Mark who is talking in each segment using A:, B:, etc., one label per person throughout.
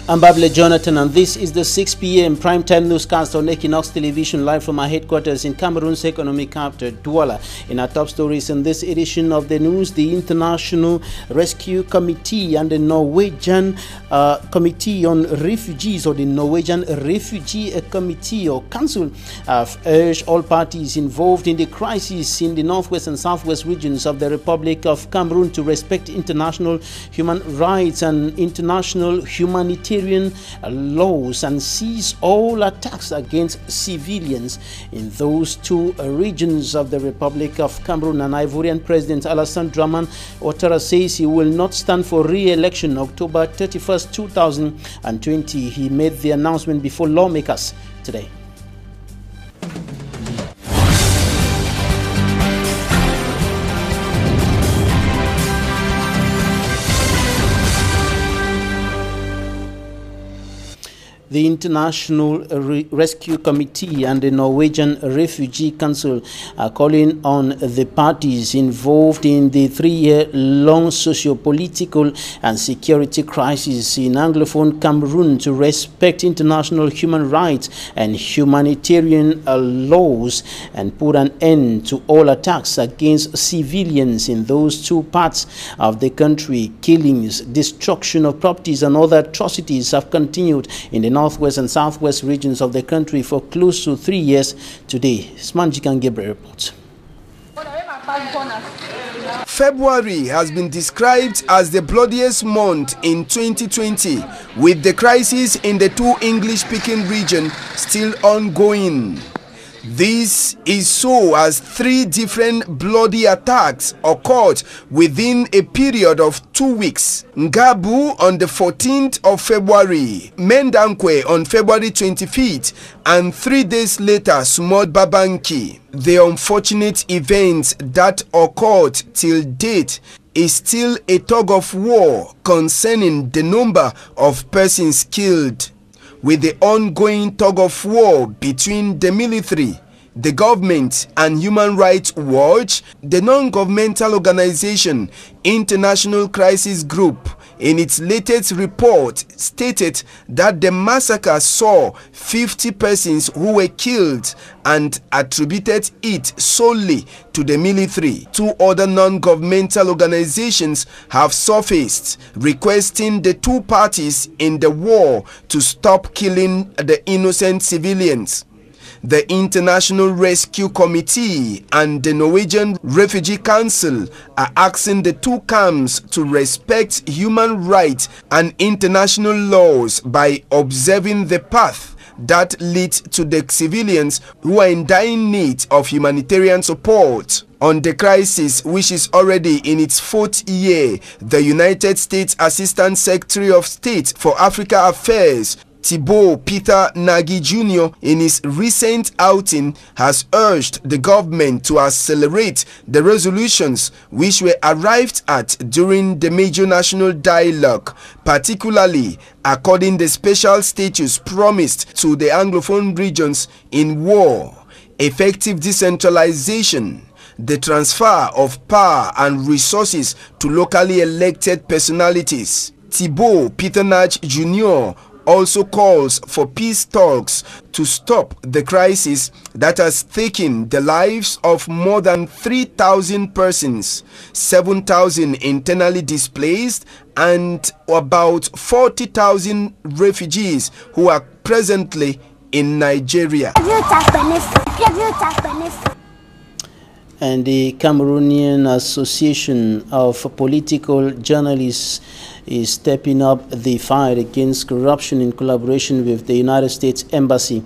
A: I'm Bable Jonathan, and this is the 6 p.m. primetime newscast on Équinoxe Television, live from our headquarters in Cameroon's economic capital, Douala. In our top stories in this edition of the news, the International Rescue Committee and the Norwegian Committee on Refugees, or the Norwegian Refugee Committee or Council, have urged all parties involved in the crisis in the northwest and southwest regions of the Republic of Cameroon to respect international human rights and international humanitarian laws and cease all attacks against civilians in those two regions of the Republic of Cameroon. And Ivorian President Alassane Dramane Ouattara says he will not stand for re-election October 31st, 2020. He made the announcement before lawmakers today. The International Rescue Committee and the Norwegian Refugee Council are calling on the parties involved in the 3-year-long socio-political and security crisis in Anglophone Cameroon to respect international human rights and humanitarian laws and put an end to all attacks against civilians in those two parts of the country. Killings, destruction of properties and other atrocities have continued in the northwest and southwest regions of the country for close to 3 years today. Smanjikan Gabriel reports.
B: February has been described as the bloodiest month in 2020, with the crisis in the two English-speaking regions still ongoing. This is so as 3 different bloody attacks occurred within a period of 2 weeks. Ngabu on the 14th of February, Mendankwe on February 25th, and 3 days later, Small Babanki. The unfortunate events that occurred till date is still a tug of war concerning the number of persons killed. With the ongoing tug of war between the military, the government and Human Rights Watch, the non-governmental organization International Crisis Group in its latest report stated that the massacre saw 50 persons who were killed and attributed it solely to the military. 2 other non-governmental organizations have surfaced requesting the 2 parties in the war to stop killing the innocent civilians. The International Rescue Committee and the Norwegian Refugee Council are asking the 2 camps to respect human rights and international laws by observing the path that leads to the civilians who are in dire need of humanitarian support. On the crisis, which is already in its 4th year, the United States Assistant Secretary of State for Africa Affairs, Thibault Peter Nagy Jr., in his recent outing has urged the government to accelerate the resolutions which were arrived at during the major national dialogue, particularly according the special status promised to the Anglophone regions in war, effective decentralization, the transfer of power and resources to locally elected personalities. Thibault Peter Nagy Jr. also calls for peace talks to stop the crisis that has taken the lives of more than 3,000 persons, 7,000 internally displaced, and about 40,000 refugees who are presently in Nigeria.
A: And the Cameroonian Association of Political Journalists is stepping up the fight against corruption in collaboration with the United States Embassy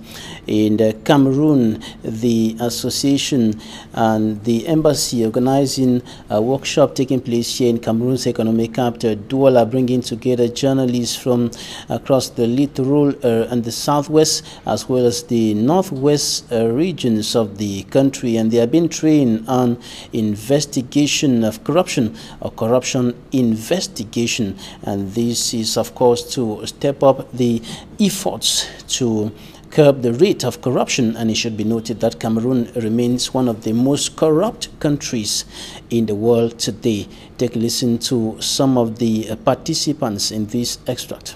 A: in Cameroon. The association and the embassy organizing a workshop taking place here in Cameroon's economic capital, Douala, bringing together journalists from across the littoral and the southwest as well as the northwest regions of the country, and they are being trained on investigation of corruption or corruption investigation. And this is, of course, to step up the efforts to curb the rate of corruption. And it should be noted that Cameroon remains one of the most corrupt countries in the world today. Take a listen to some of the participants in this extract.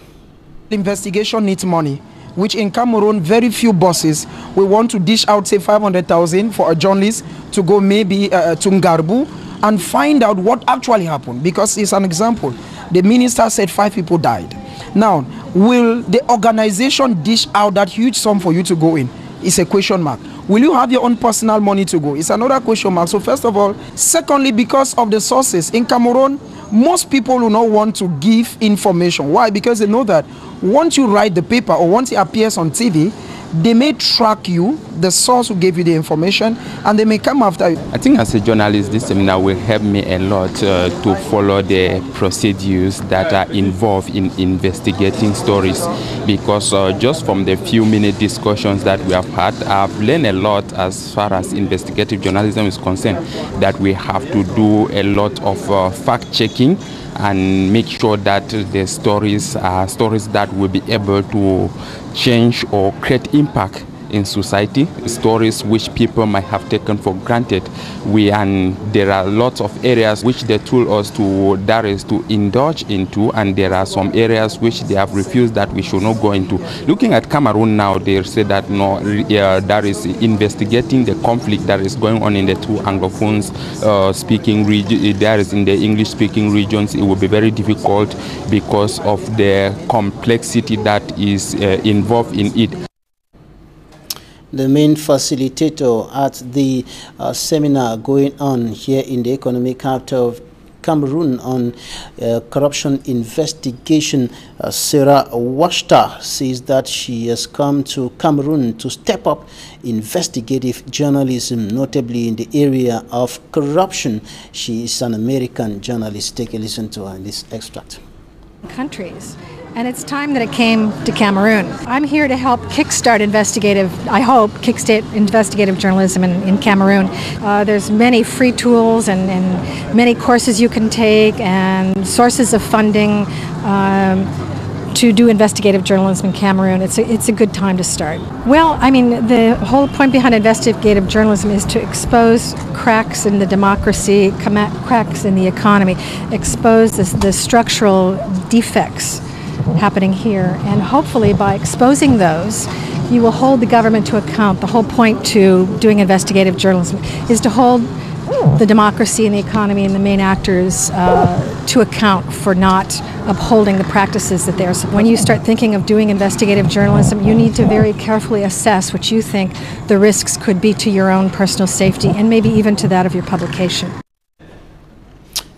C: investigation needs money, which in Cameroon, very few bosses will want to dish out, say, 500,000 for a journalist to go maybe to Ngarbu and find out what actually happened. Because it's an example. The minister said 5 people died. Now, will the organization dish out that huge sum for you to go in? It's a question mark. Will you have your own personal money to go? It's another question mark. So first of all, secondly, because of the sources in Cameroon, most people will not want to give information. Why? Because they know that once you write the paper or once it appears on TV, they may track you, the source who gave you the information, and they may come after you.
D: I think as a journalist, this seminar will help me a lot to follow the procedures that are involved in investigating stories, because just from the few minute discussions that we have had, I've learned a lot as far as investigative journalism is concerned, that we have to do a lot of fact-checking and make sure that the stories are stories that will be able to change or create impact in society, stories which people might have taken for granted. And there are lots of areas which they told us to indulge into, and there are some areas which they have refused that we should not go into. Looking at Cameroon now, they say that no, that is investigating the conflict that is going on in the two Anglophones speaking regions. There is in the English speaking regions, it will be very difficult because of the complexity that is involved in it.
A: The main facilitator at the seminar going on here in the economic capital of Cameroon on corruption investigation, Sarah Washta, says that she has come to Cameroon to step up investigative journalism, notably in the area of corruption. She is an American journalist. Take a listen to her in this extract.
E: Countries. And it's time that it came to Cameroon. I'm here to help kickstart investigative journalism in Cameroon. There's many free tools and many courses you can take and sources of funding to do investigative journalism in Cameroon. It's a good time to start. Well, I mean, the whole point behind investigative journalism is to expose cracks in the democracy, cracks in the economy, expose the structural defects happening here, and hopefully by exposing those you will hold the government to account. The whole point to doing investigative journalism is to hold the democracy and the economy and the main actors to account for not upholding the practices that they're. When you start thinking of doing investigative journalism, you need to very carefully assess what you think the risks could be to your own personal safety and maybe even to that of your publication.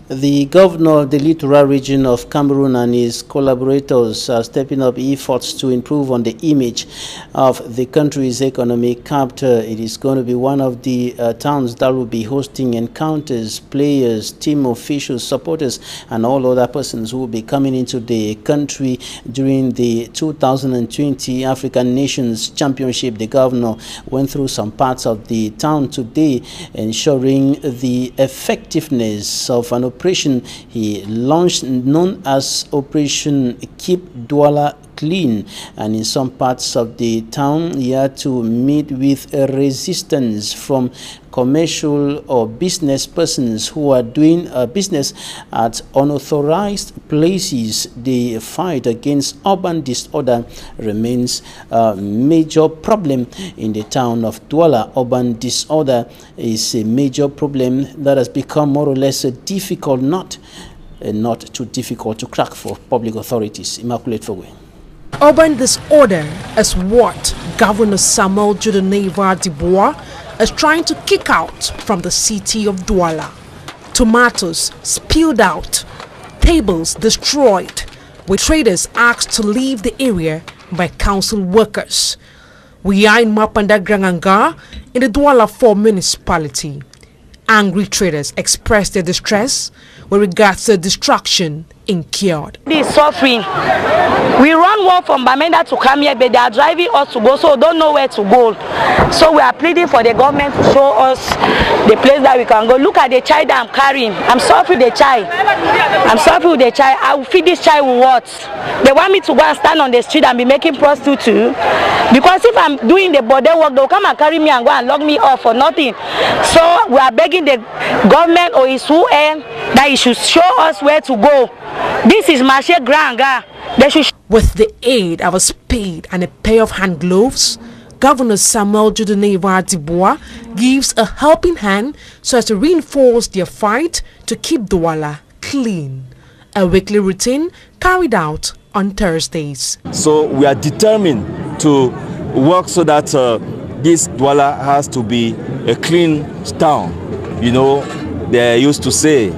A: The governor of the littoral region of Cameroon and his collaborators are stepping up efforts to improve on the image of the country's economic capital. It is going to be one of the towns that will be hosting encounters, players, team officials, supporters, and all other persons who will be coming into the country during the 2020 African Nations Championship. The governor went through some parts of the town today, ensuring the effectiveness of an operation he launched known as Operation Keep Douala Clean, and in some parts of the town he had to meet with a resistance from commercial or business persons who are doing business at unauthorized places. The fight against urban disorder remains a major problem in the town of Douala. Urban disorder is a major problem that has become more or less a difficult nut, not too difficult to crack for public authorities. Immaculate Fogwe.
F: Urban disorder is what Governor Samuel Judeneva Dubois is trying to kick out from the city of Douala. Tomatoes spilled out, tables destroyed, with traders asked to leave the area by council workers. We are in Mapanda Granganga in the Douala 4 municipality. Angry traders expressed their distress with regards to the destruction incurred.
G: This is suffering. We run work from Bamenda to come here, but they are driving us to go, so we don't know where to go. So we are pleading for the government to show us the place that we can go. Look at the child that I'm carrying. I'm suffering with the child. I'm suffering with the child. I will feed this child with what? They want me to go and stand on the street and be making prostitute too. Because if I'm doing the border work, they'll come and carry me and go and lock me off for nothing. So we are begging the government or his whoever that he should show us where to go. This is Marché Granga.
F: With the aid of a spade and a pair of hand gloves, Governor Samuel Judeneva Dibois gives a helping hand so as to reinforce their fight to keep Douala clean. A weekly routine carried out on Thursdays.
H: So we are determined to work so that this Douala has to be a clean town. You know, they used to say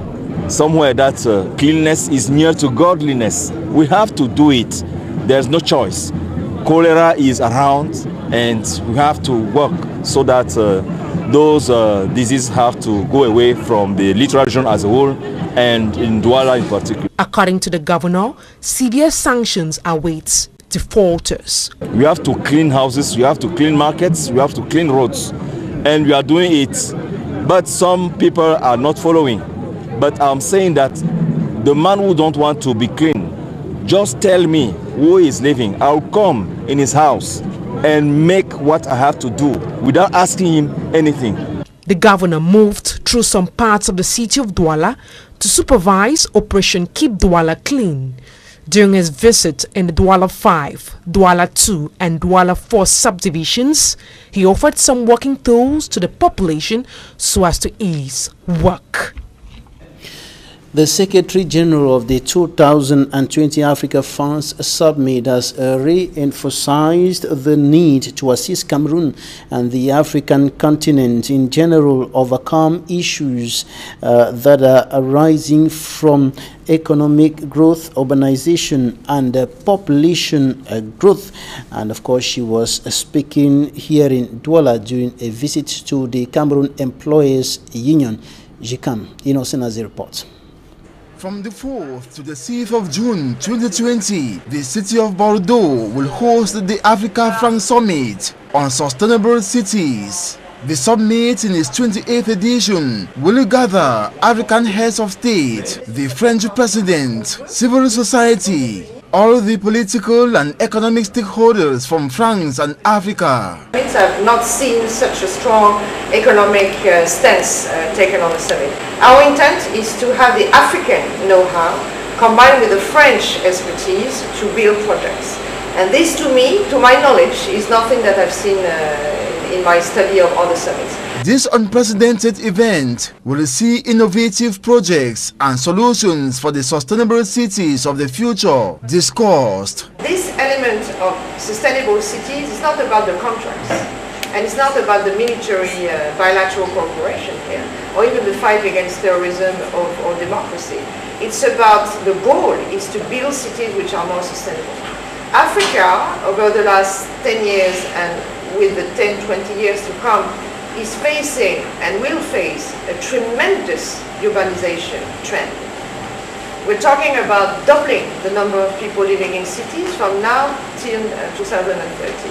H: somewhere that cleanliness is near to godliness. We have to do it. There's no choice. Cholera is around and we have to work so that those diseases have to go away from the littoral region as a whole and in Douala in particular.
F: According to the governor, severe sanctions await defaulters.
H: We have to clean houses, we have to clean markets, we have to clean roads, and we are doing it. But some people are not following. But I'm saying that the man who don't want to be clean, just tell me who is living. I'll come in his house and make what I have to do without asking him anything.
F: The governor moved through some parts of the city of Douala to supervise Operation Keep Douala Clean. During his visit in the Douala 5, Douala 2 and Douala 4 subdivisions, he offered some working tools to the population so as to ease work.
A: The Secretary General of the 2020 Africa France Summit has re-emphasized the need to assist Cameroon and the African continent in general overcome issues that are arising from economic growth, urbanization, and population growth. And of course, she was speaking here in Douala during a visit to the Cameroon Employers Union. Jikam Innocent has a report.
B: From the 4th to the 6th of June 2020, the city of Bordeaux will host the Africa France Summit on Sustainable Cities. The summit in its 28th edition will gather African heads of state, the French president, civil society, all the political and economic stakeholders from France and Africa.
I: I've not seen such a strong economic stance taken on the summit. Our intent is to have the African know-how combined with the French expertise to build projects. And this, to me, to my knowledge, is nothing that I've seen in my study of other summits.
B: This unprecedented event will see innovative projects and solutions for the sustainable cities of the future discussed.
I: This element of sustainable cities is not about the contracts, and it's not about the military bilateral cooperation here, or even the fight against terrorism or democracy. It's about the goal is to build cities which are more sustainable. Africa, over the last 10 years and with the 10-20 years to come, is facing and will face a tremendous urbanization trend. We're talking about doubling the number of people living in cities from now till 2030.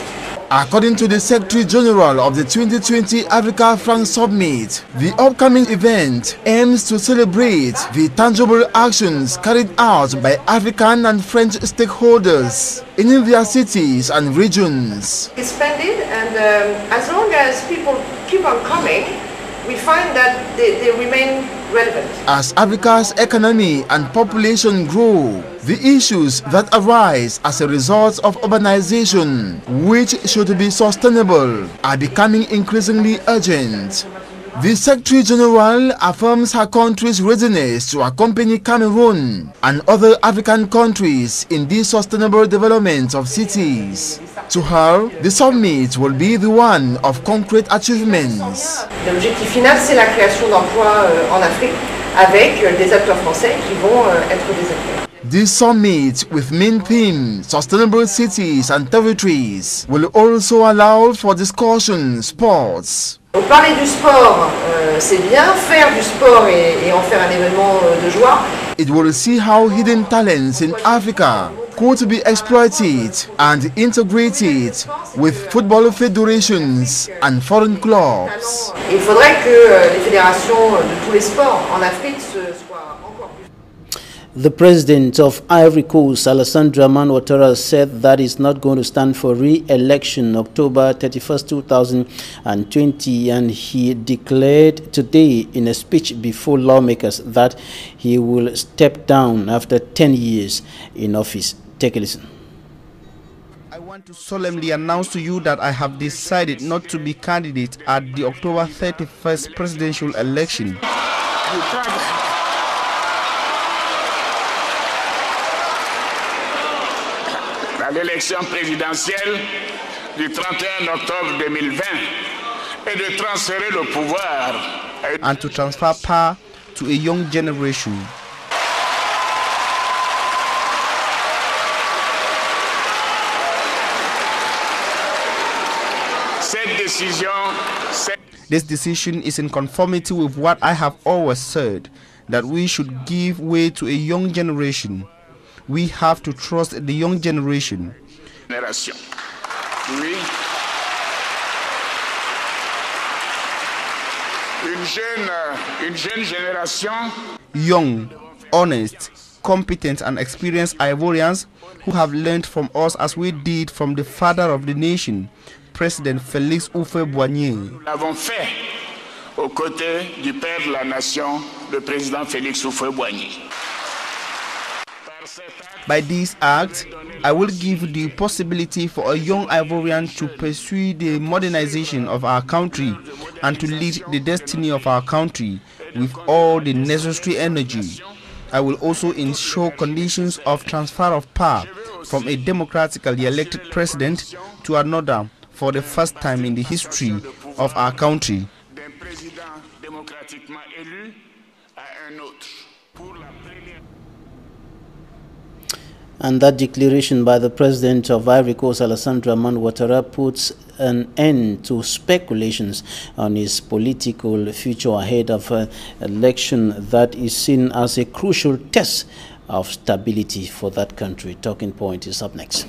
B: According to the Secretary General of the 2020 Africa France Summit, the upcoming event aims to celebrate the tangible actions carried out by African and French stakeholders in their cities and regions.
I: It's splendid, and as long as people keep on coming, we find that they remain relevant.
B: As Africa's economy and population grow, the issues that arise as a result of urbanization, which should be sustainable, are becoming increasingly urgent. The Secretary General affirms her country's readiness to accompany Cameroon and other African countries in the sustainable development of cities. To her, the summit will be the one of concrete achievements.
I: L'objectif final, c'est la création d'emplois en Afrique avec des acteurs français qui vont être des acteurs.
B: This summit, with main theme Sustainable Cities and Territories, will also allow for discussion sports.
I: Parler du sport, c'est bien. Faire du sport et en faire un événement de joie.
B: It will see how hidden talents in Africa could be exploited and integrated with football federations and foreign clubs.
I: Il faudrait que les fédérations de tous les sports en Afrique soient encore plus.
A: The president of Ivory Coast, Alassane Dramane Ouattara, said that he's not going to stand for re-election October 31st, 2020, and he declared today in a speech before lawmakers that he will step down after 10 years in office. Take a listen.
B: I want to solemnly announce to you that I have decided not to be candidate at the October 31st presidential election.
J: L'élection présidentielle du 31 octobre 2020 et de transférer le pouvoir
B: and to transfer power to a young generation. This decision is in conformity with what I have always said, that we should give way to a young generation. We have to trust the young generation. Young, honest, competent and experienced Ivorians who have learned from us as we did from the father of the nation, President Félix Houphouët-Boigny.
J: Nous l'avons fait aux côtés du père de la nation, le président Félix Houphouët-Boigny.
B: By this act, I will give the possibility for a young Ivorian to pursue the modernization of our country and to lead the destiny of our country with all the necessary energy. I will also ensure conditions of transfer of power from a democratically elected president to another for the first time in the history of our country.
A: And that declaration by the president of Ivory Coast, Alassane Dramane Ouattara, puts an end to speculations on his political future ahead of an election that is seen as a crucial test of stability for that country. Talking Point is up next.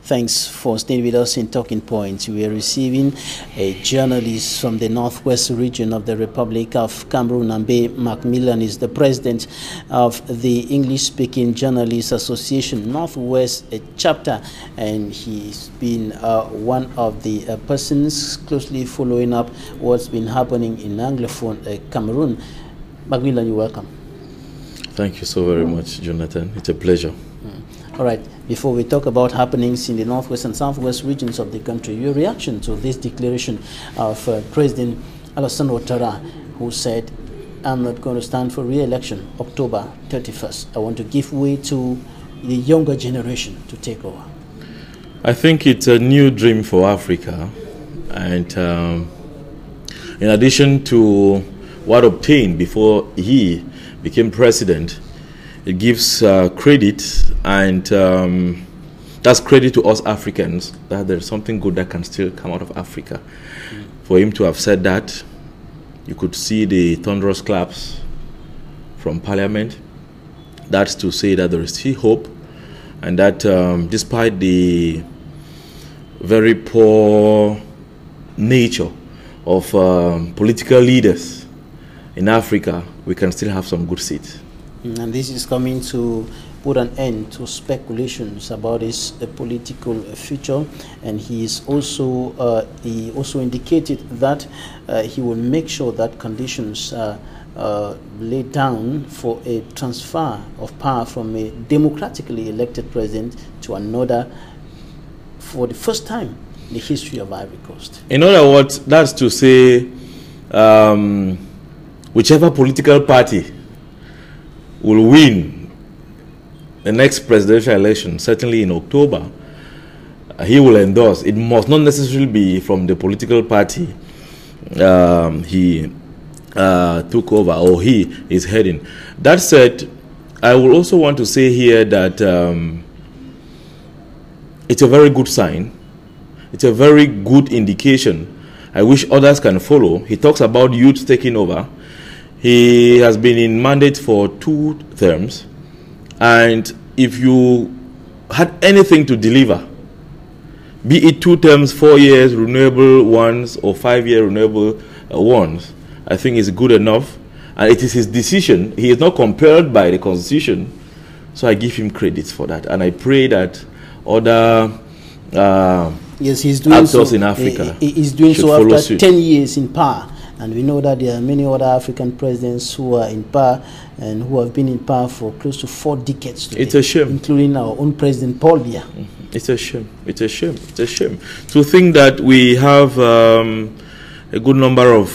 A: Thanks for staying with us in Talking Points. We are receiving a journalist from the northwest region of the Republic of Cameroon. Ambe Macmillan is the president of the English-speaking Journalists Association Northwest chapter, and he's been one of the persons closely following up what's been happening in Anglophone Cameroon. Macmillan, you're welcome.
H: Thank you so very much, Jonathan. It's a pleasure.
A: All right. Before we talk about happenings in the northwest and southwest regions of the country, your reaction to this declaration of President Alassane Ouattara, who said, "I'm not going to stand for re-election October 31st. I want to give way to the younger generation to take over."
H: I think it's a new dream for Africa, and in addition to what obtained before he became president, it gives credit, and that's credit to us Africans, that there's something good that can still come out of Africa. For him to have said that, you could see the thunderous claps from Parliament. That's to say that there is still hope, and that despite the very poor nature of political leaders in Africa, we can still have some good seats.
A: And this is coming to put an end to speculations about his political future, and he also indicated that he will make sure that conditions are laid down for a transfer of power from a democratically elected president to another for the first time in the history of Ivory Coast.
H: In other words, that's to say, whichever political party will win the next presidential election, certainly in October, he will endorse. It must not necessarily be from the political party he took over or he is heading. That said, I will also want to say here that it's a very good sign. It's a very good indication. I wish others can follow. He talks about youth taking over. He has been in mandate for 2 terms, and if you had anything to deliver, be it 2 terms, 4 years renewable ones, or 5-year renewable ones, I think is good enough, and it is his decision. He is not compelled by the Constitution, so I give him credit for that, and I pray that other
A: Yes, he's doing
H: actors
A: so
H: in Africa.
A: He's doing so after
H: suit.
A: 10 years in power. And we know that there are many other African presidents who are in power and who have been in power for close to 4 decades today,
H: it's a shame,
A: including our own President Paul Biya.
H: It's a shame. It's a shame. It's a shame to think that we have a good number of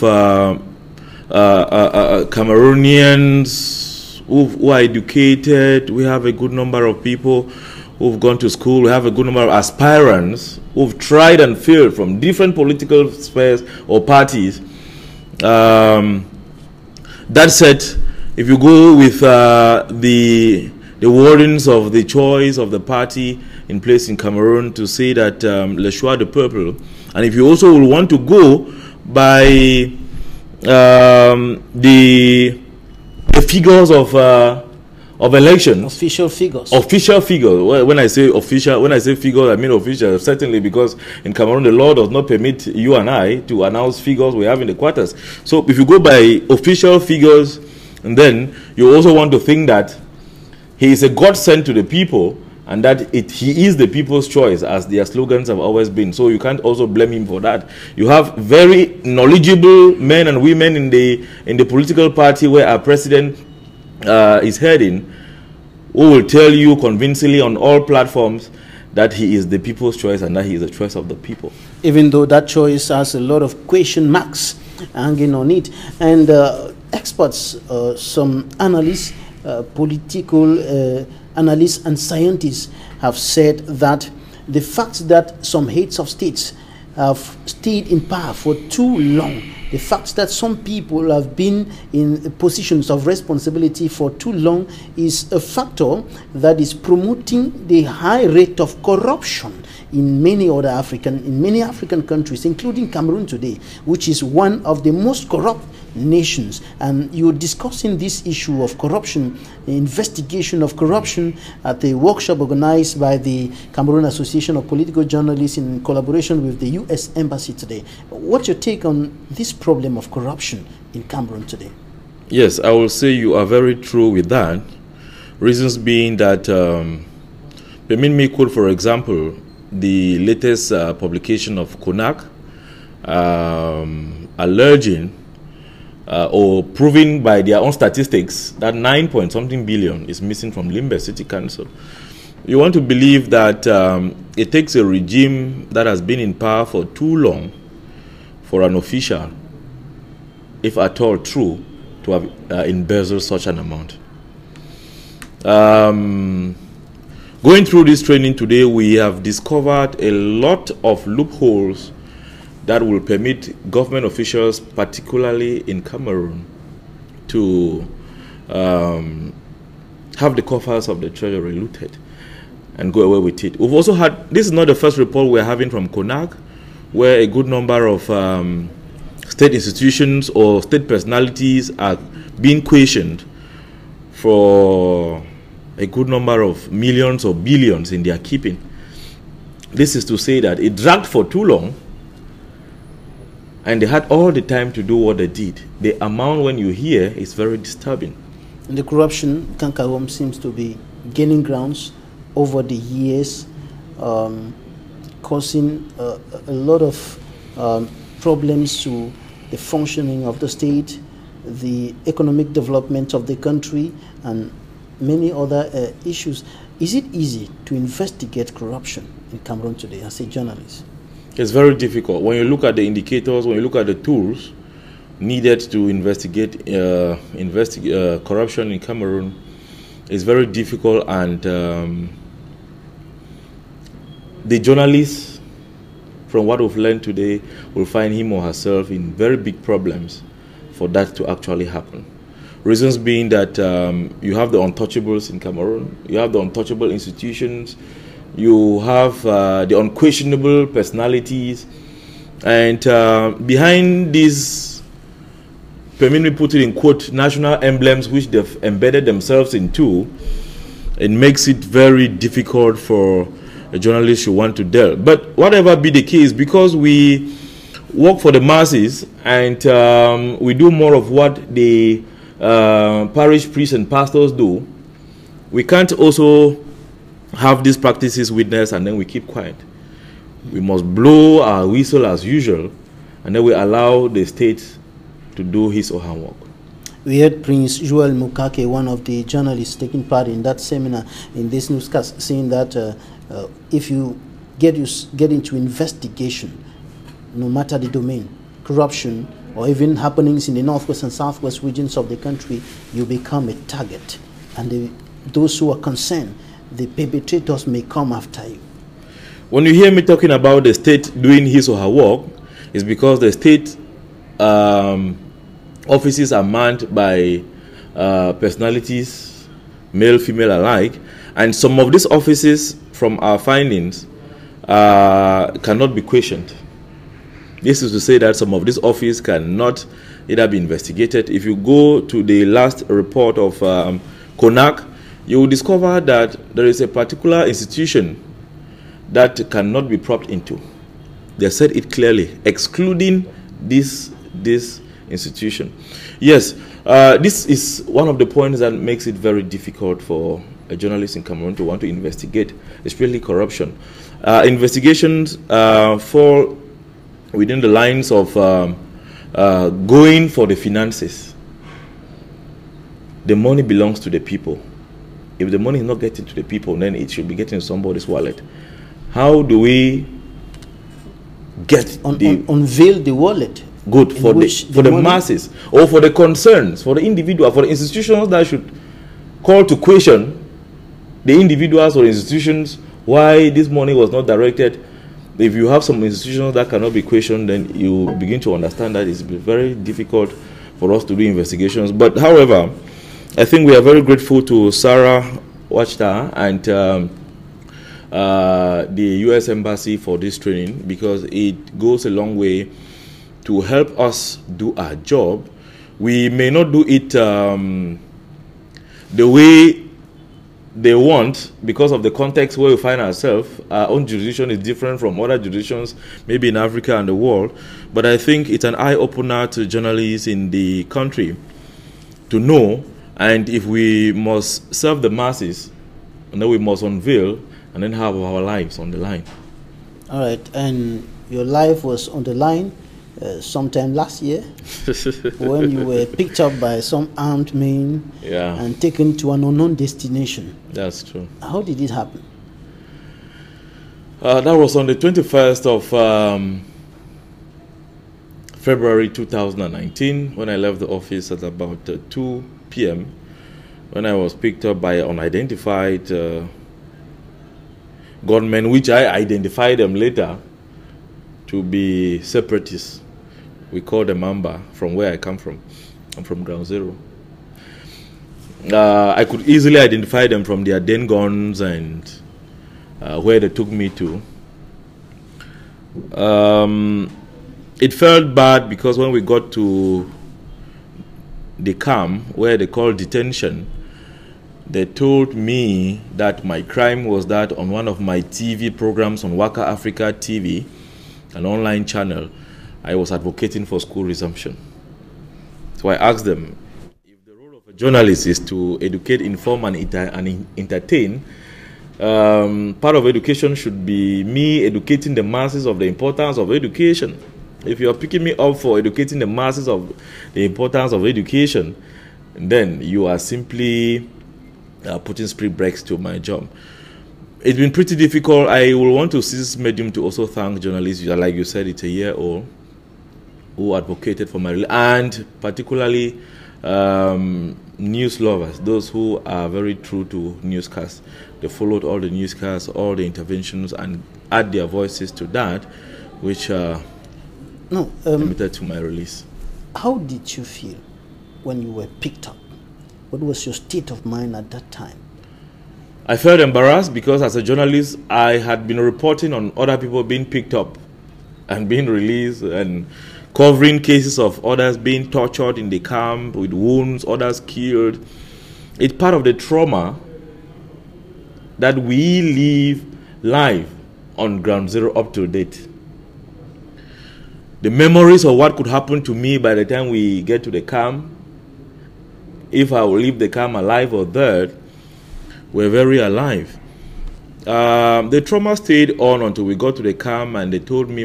H: Cameroonians who are educated. We have a good number of people who've gone to school. We have a good number of aspirants who've tried and failed from different political spheres or parties. That said, if you go with the wordings of the choice of the party in place in Cameroon to say that le choix de peuple, and if you also will want to go by the figures of elections,
A: official figures.
H: Official figures. When I say official, when I say figures, I mean official. Certainly, because in Cameroon the law does not permit you and I to announce figures we have in the quarters. So if you go by official figures, and then you also want to think that he is a godsend to the people, and that he is the people's choice, as their slogans have always been. So you can't also blame him for that. You have very knowledgeable men and women in the political party where our president is heading, who will tell you convincingly on all platforms that he is the people's choice and that he is the choice of the people.
A: Even though that choice has a lot of question marks hanging on it. And experts, some analysts, political analysts and scientists have said that the fact that some heads of states have stayed in power for too long, the fact that some people have been in positions of responsibility for too long is a factor that is promoting the high rate of corruption in many African countries, including Cameroon today, which is one of the most corrupt nations. And you're discussing this issue of corruption, the investigation of corruption, at a workshop organized by the Cameroon Association of Political Journalists in collaboration with the U.S. Embassy today. What's your take on this problem of corruption in Cameroon today?
H: Yes, I will say you are very true with that. Reasons being that Permit me quote, for example, the latest publication of CONAC alleging or proving by their own statistics that 9-point-something billion is missing from Limbe City Council. You want to believe that it takes a regime that has been in power for too long for an official, if at all true, to have embezzled such an amount. Going through this training today, we have discovered a lot of loopholes that will permit government officials, particularly in Cameroon, to have the coffers of the treasury looted and go away with it. We've also had, this is not the first report we're having from CONAC, where a good number of state institutions or state personalities are being questioned for a good number of millions or billions in their keeping. This is to say that it dragged for too long, and they had all the time to do what they did. The amount, when you hear, is very disturbing.
A: And the corruption, Kankarom, seems to be gaining grounds over the years, causing a lot of problems to the functioning of the state, the economic development of the country, and many other issues. Is it easy to investigate corruption in Cameroon today as a journalist?
H: It's very difficult. When you look at the indicators, when you look at the tools needed to investigate corruption in Cameroon, it's very difficult, and the journalist, from what we've learned today, will find him or herself in very big problems for that to actually happen. Reasons being that you have the untouchables in Cameroon, you have the untouchable institutions, you have the unquestionable personalities, and behind these, permit me put it in quote, national emblems which they've embedded themselves into, it makes it very difficult for a journalist who want to delve. But whatever be the case, because we work for the masses and we do more of what the parish priests and pastors do, we can't also have these practices witnessed and then we keep quiet.
K: We must blow our whistle as usual, and then we allow the state to do his or her work.
A: We heard Prince Joel Mukake, one of the journalists taking part in that seminar in this newscast, saying that if you get into investigation, no matter the domain, corruption, or even happenings in the northwest and southwest regions of the country, you become a target. And those who are concerned, the perpetrators may come after you.
K: When you hear me talking about the state doing his or her work, it's because the state offices are manned by personalities, male, female alike, and some of these offices, from our findings, cannot be questioned. This is to say that some of these offices cannot either be investigated. If you go to the last report of CONAC, you will discover that there is a particular institution that cannot be propped into. They said it clearly, excluding this institution. Yes, this is one of the points that makes it very difficult for a journalist in Cameroon to want to investigate, especially corruption. Investigations fall within the lines of going for the finances. The money belongs to the people. If the money is not getting to the people, then it should be getting somebody's wallet. How do we get
A: unveil the wallet?
K: Good for the masses, or for the concerns, for the individual, for the institutions that should call to question the individuals or institutions why this money was not directed. If you have some institutions that cannot be questioned, then you begin to understand that it's very difficult for us to do investigations. But however, I think we are very grateful to Sarah Wachta and the U.S. Embassy for this training, because it goes a long way to help us do our job. We may not do it the way they want because of the context where we find ourselves. Our own jurisdiction is different from other jurisdictions, maybe in Africa and the world. But I think it's an eye-opener to journalists in the country to know. And if we must serve the masses, and then we must unveil and then have our lives on the line.
A: All right, and your life was on the line sometime last year when you were picked up by some armed men and taken to an unknown destination.
K: That's true.
A: How did it happen?
K: That was on the 21st of February 2019 when I left the office at about 2 p.m. when I was picked up by unidentified gunmen, which I identified them later to be separatists. We call them Mamba, from where I come from. I'm from Ground Zero. I could easily identify them from their den guns and where they took me to. It felt bad because when we got to the camp, where they call detention, they told me that my crime was that on one of my TV programs on Waka Africa TV, an online channel, I was advocating for school resumption. So I asked them, if the role of a journalist is to educate, inform, and entertain, part of education should be me educating the masses of the importance of education. If you are picking me up for educating the masses of the importance of education, then you are simply putting speed brakes to my job. It's been pretty difficult. I will want to seize this medium to also thank journalists, like you said, it's a year old, who advocated for my release, and particularly news lovers, those who are very true to newscasts. They followed all the newscasts, all the interventions, and add their voices to that, which limited to my release.
A: How did you feel when you were picked up? What was your state of mind at that time?
K: I felt embarrassed because as a journalist, I had been reporting on other people being picked up and being released and covering cases of others being tortured in the camp with wounds, others killed. It's part of the trauma that we live live on Ground Zero up to date. The memories of what could happen to me by the time we get to the camp, if I will leave the camp alive or dead, were very alive. The trauma stayed on until we got to the camp, and they told me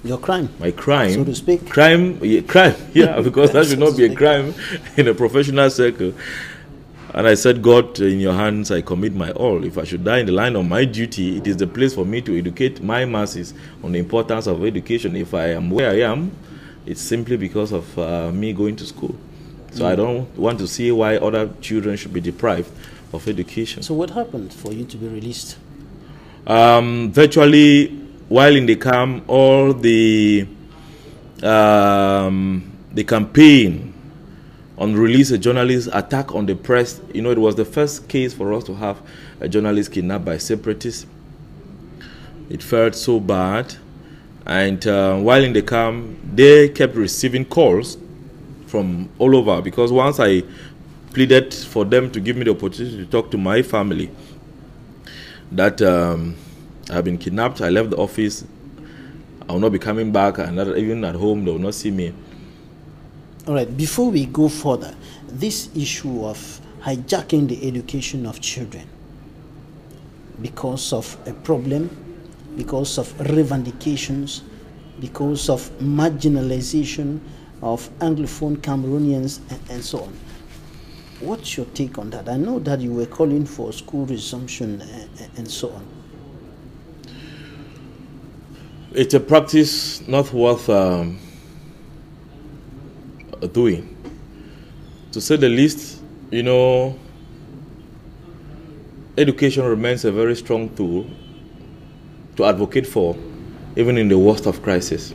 A: your crime.
K: My crime.
A: So to speak.
K: Crime, yeah, because that should not be a crime in a professional circle. And I said, God, in your hands I commit my all. If I should die in the line of my duty, it is the place for me to educate my masses on the importance of education. If I am where I am, it's simply because of me going to school. So I don't want to see why other children should be deprived of education.
A: So what happened for you to be released?
K: Virtually, while in the camp, all the campaign on release a journalist, attack on the press, you know, it was the first case for us to have a journalist kidnapped by separatists. It felt so bad. And while in the camp, they kept receiving calls from all over, because once I pleaded for them to give me the opportunity to talk to my family that I have been kidnapped, I left the office, I will not be coming back, and even at home they will not see me.
A: All right, before we go further, this issue of hijacking the education of children because of a problem, because of revendications, because of marginalization of Anglophone Cameroonians and so on. What's your take on that? I know that you were calling for school resumption and so on.
K: It's a practice not worth doing. To say the least, you know, education remains a very strong tool to advocate for, even in the worst of crisis.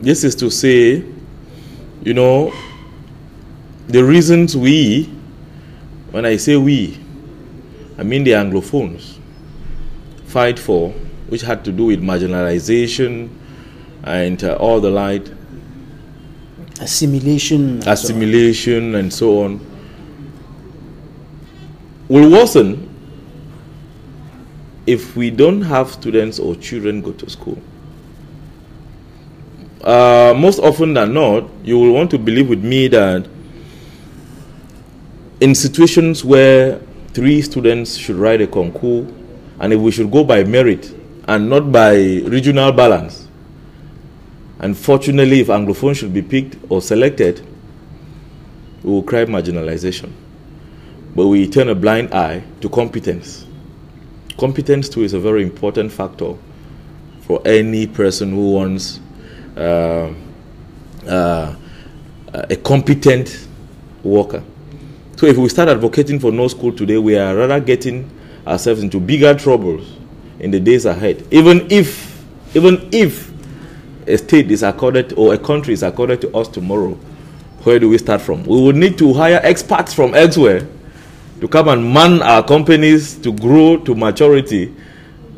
K: This is to say, you know, the reasons we, when I say we, I mean the Anglophones, fight for, which had to do with marginalization and all the like,
A: assimilation
K: and so on, will worsen if we don't have students or children go to school. Most often than not, you will want to believe with me that in situations where 3 students should write a concours, and if we should go by merit and not by regional balance, unfortunately, if Anglophone should be picked or selected, we will cry marginalization. But we turn a blind eye to competence. Competence, too, is a very important factor for any person who wants a competent worker. So if we start advocating for no school today, we are rather getting ourselves into bigger troubles in the days ahead. Even if a state is accorded or a country is accorded to us tomorrow, where do we start from? We would need to hire experts from elsewhere to come and man our companies to grow to maturity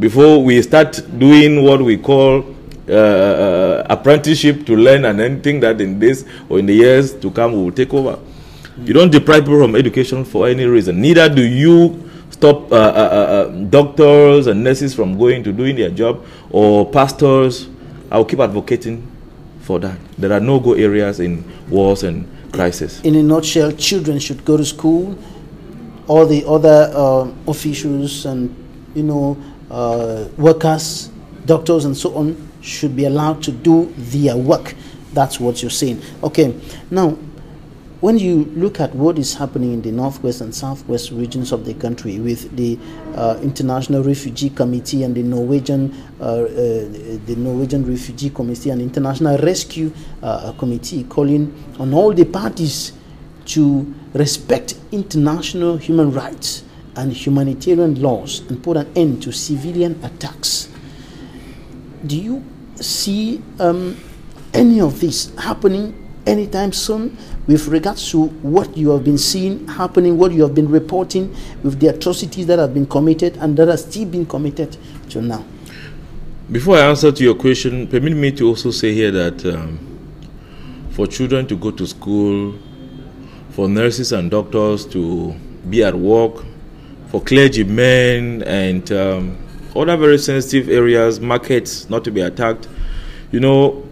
K: before we start doing what we call apprenticeship to learn, and then think that in this or in the years to come we will take over. You don't deprive people from education for any reason. Neither do you stop doctors and nurses from going to doing their job, or pastors. I'll keep advocating for that. There are no-go areas in wars and crisis.
A: In a nutshell, children should go to school. All the other officials and, you know, workers, doctors and so on should be allowed to do their work. That's what you're saying. Okay, now, when you look at what is happening in the northwest and southwest regions of the country with the International Refugee Committee and the Norwegian Refugee Committee and International Rescue Committee calling on all the parties to respect international human rights and humanitarian laws and put an end to civilian attacks, do you see any of this happening anytime soon with regards to what you have been seeing happening, what you have been reporting with the atrocities that have been committed and that are still being committed till now?
K: Before I answer to your question, permit me to also say here that for children to go to school, for nurses and doctors to be at work, for clergymen and other very sensitive areas, markets not to be attacked, you know,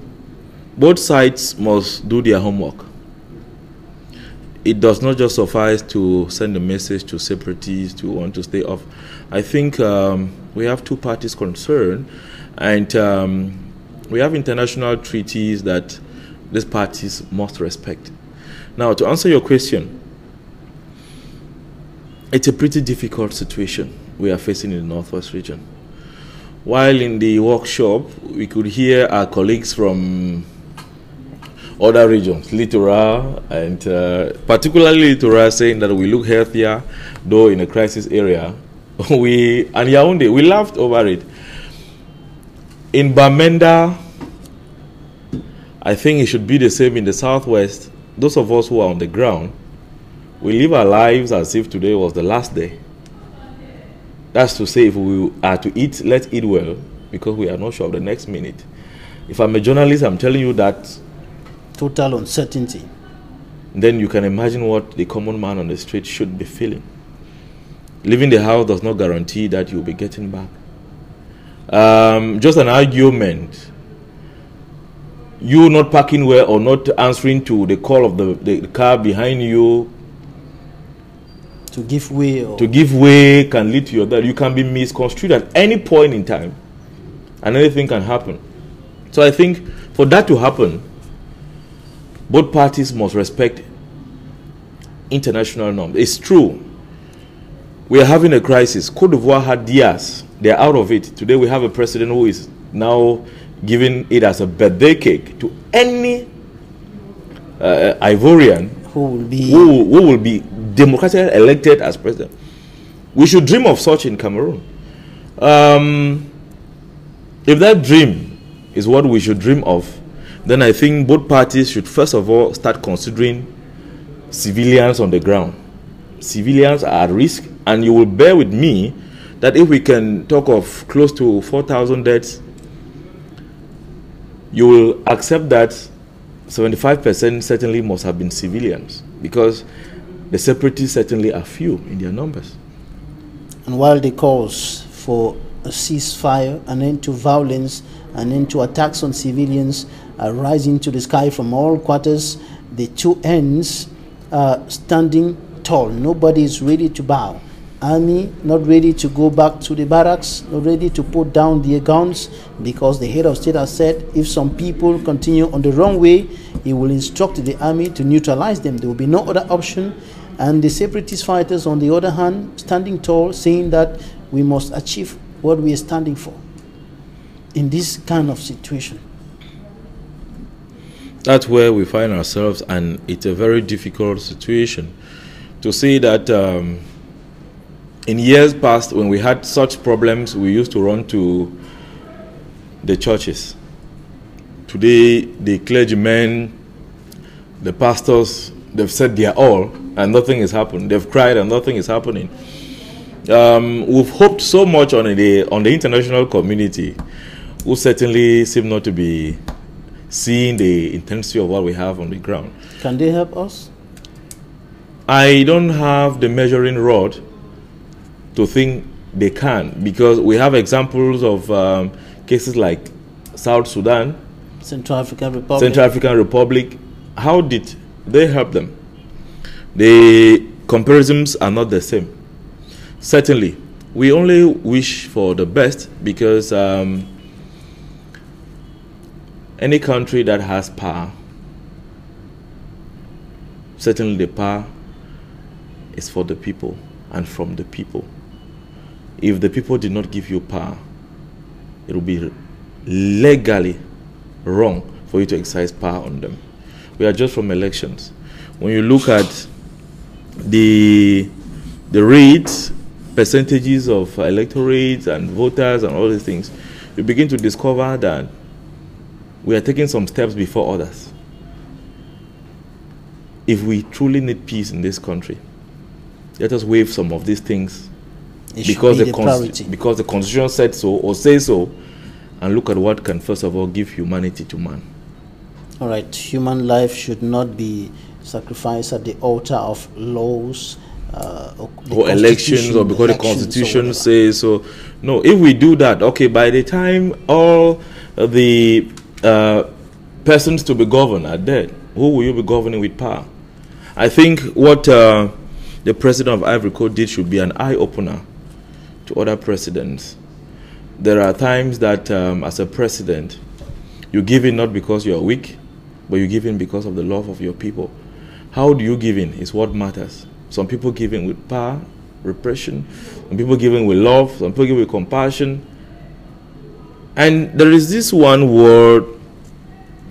K: both sides must do their homework. it does not just suffice to send a message to separatists to want to stay off. I think we have two parties concerned, and we have international treaties that these parties must respect. Now, to answer your question, it's a pretty difficult situation we are facing in the Northwest region. While in the workshop, we could hear our colleagues from other regions, Littoral, and particularly Littoral, saying that we look healthier, though in a crisis area. And Yaoundé, we laughed over it. In Bamenda, I think it should be the same in the Southwest. Those of us who are on the ground, we live our lives as if today was the last day. That's to say, if we are to eat, let's eat well, because we are not sure of the next minute. If I'm a journalist, I'm telling you that
A: total uncertainty.
K: Then you can imagine what the common man on the street should be feeling. Leaving the house does not guarantee that you'll be getting back. Just an argument. You not parking well or not answering to the call of the car behind you,
A: to give way, or
K: to give way can lead to your death. You can be misconstrued at any point in time, and anything can happen. So I think for that to happen, both parties must respect international norms. It's true, we are having a crisis. Côte d'Ivoire had years, they are out of it. Today we have a president who is now giving it as a birthday cake to any Ivorian who will be democratically elected as president. We should dream of such in Cameroon. If that dream is what we should dream of, then I think both parties should first of all start considering civilians on the ground. Civilians are at risk, and you will bear with me that if we can talk of close to 4,000 deaths, you will accept that 75% certainly must have been civilians, because the separatists certainly are few in their numbers.
A: And while the calls for a ceasefire, an end to violence, an end to attacks on civilians are rising to the sky from all quarters, the two ends are standing tall. Nobody is ready to bow. Army not ready to go back to the barracks, not ready to put down their guns, because the head of state has said if some people continue on the wrong way, he will instruct the army to neutralize them. There will be no other option. And the separatist fighters, on the other hand, standing tall, saying that we must achieve what we are standing for in this kind of situation.
K: That's where we find ourselves, and it's a very difficult situation to see that in years past, when we had such problems, we used to run to the churches. Today, the clergymen, the pastors, they've said they are all, and nothing is happening. They've cried, and nothing is happening. We've hoped so much on the international community, who certainly seem not to be seeing the intensity of what we have on the ground.
A: Can they help us?
K: I don't have the measuring rod to think they can, because we have examples of cases like South Sudan,
A: Central African
K: Republic. How did they help them? The comparisons are not the same. Certainly, we only wish for the best, because any country that has power, certainly the power is for the people and from the people. If the people did not give you power, it will be legally wrong for you to exercise power on them. We are just from elections. When you look at the rates, percentages of electorates and voters and all these things, you begin to discover that we are taking some steps before others. If we truly need peace in this country, let us waive some of these things, because the Constitution said so or says so, and look at what can first of all give humanity to man.
A: All right, human life should not be sacrificed at the altar of laws
K: or elections, or because the Constitution says so. No, if we do that, okay, by the time all the persons to be governed are dead, who will you be governing with power? I think what the president of Ivory Coast did should be an eye-opener to other presidents. There are times that as a president, you give in not because you are weak, but you give in because of the love of your people. How do you give in is what matters. Some people give in with power, repression. Some people give in with love. Some people give in with compassion. And there is this one word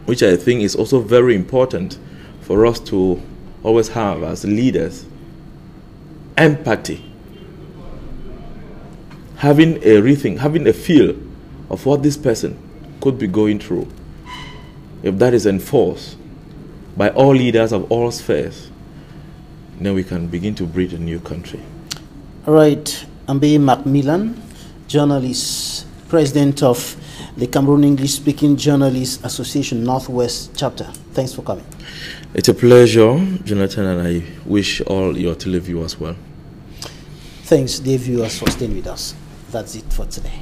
K: which I think is also very important for us to always have as leaders: empathy. Having a rethink, having a feel of what this person could be going through. If that is enforced by all leaders of all spheres, then we can begin to breed a new country.
A: All right, Ambe Macmillan, journalist, president of the Cameroon English-speaking Journalists Association Northwest Chapter. Thanks for coming.
K: It's a pleasure, Jonathan, and I wish all your televiewers well.
A: Thanks, dear viewers, for staying with us. That's it for today.